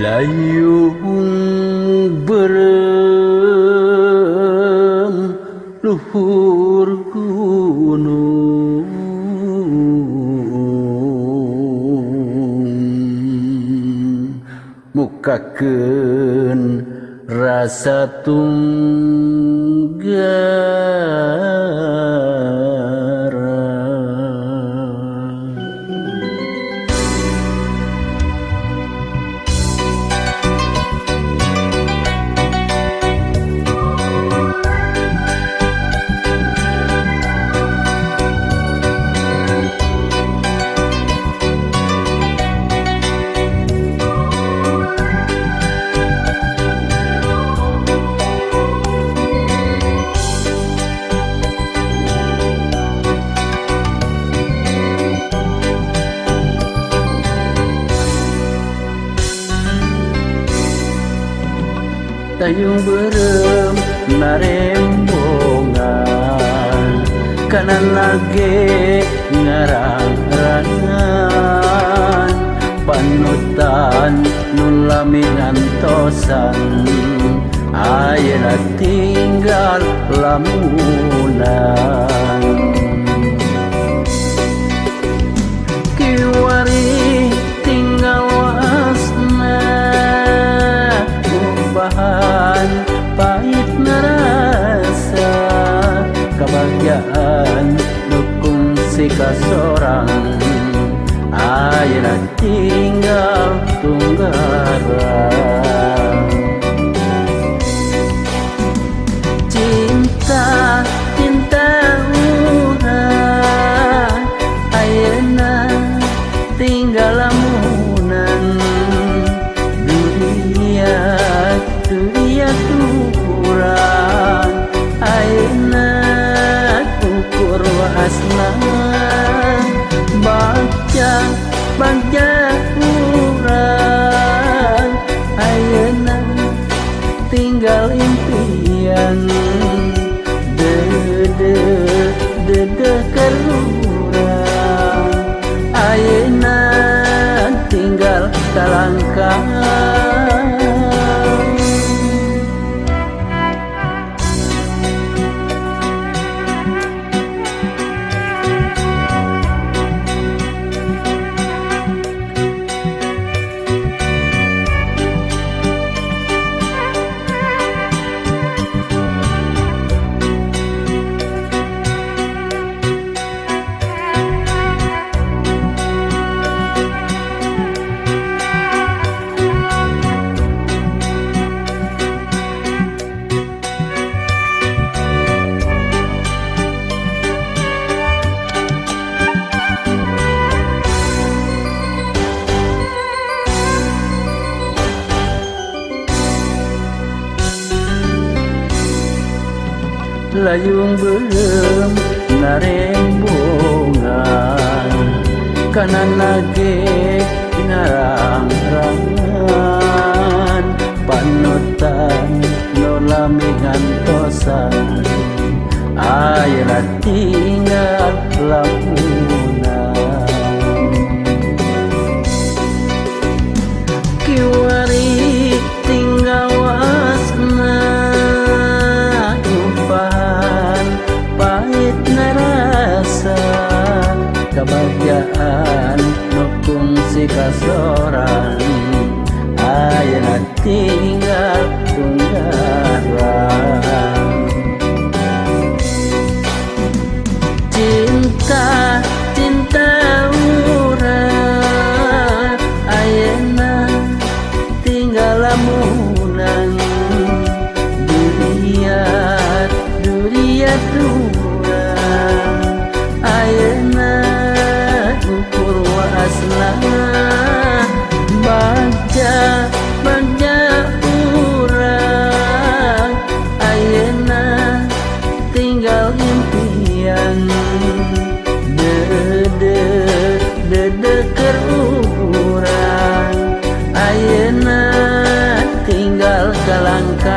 Layung berem luhur gunung, mukakeun rasa tunggara. Layung berem narembongan, kanan lage ngarang-rangan, panutan nun lami ngantosan, ayeuna tinggal lamunan. Kiwari tinggal wasna, bahan pahit narasa, kebahagiaan dukung si kasorang, ayeuna tinggal tunggara. Cinta cinta urang, ayeuna tinggal lamunan. Dunia kurang, ayeuna ukur wasna, bagja urang, ayeuna tinggal impian. Dede kerurang, ayeuna tinggal kalangkang. Layung belum narembongan, kanan lage ngarang-rangan, panutan nolami ngantosan, ayeuna tinggal lamunan. Kiwari tinggal wasna, pahit narasa, kebahagiaan nukung si kasorang, ayeuna tinggal tunggara. Cinta cinta urang, ayeuna tinggal lamunan. Dunia turang, ayeuna ukur wasna, bagja urang, ayeuna tinggal impian. Dede kerurang, ayeuna tinggal kalangkang.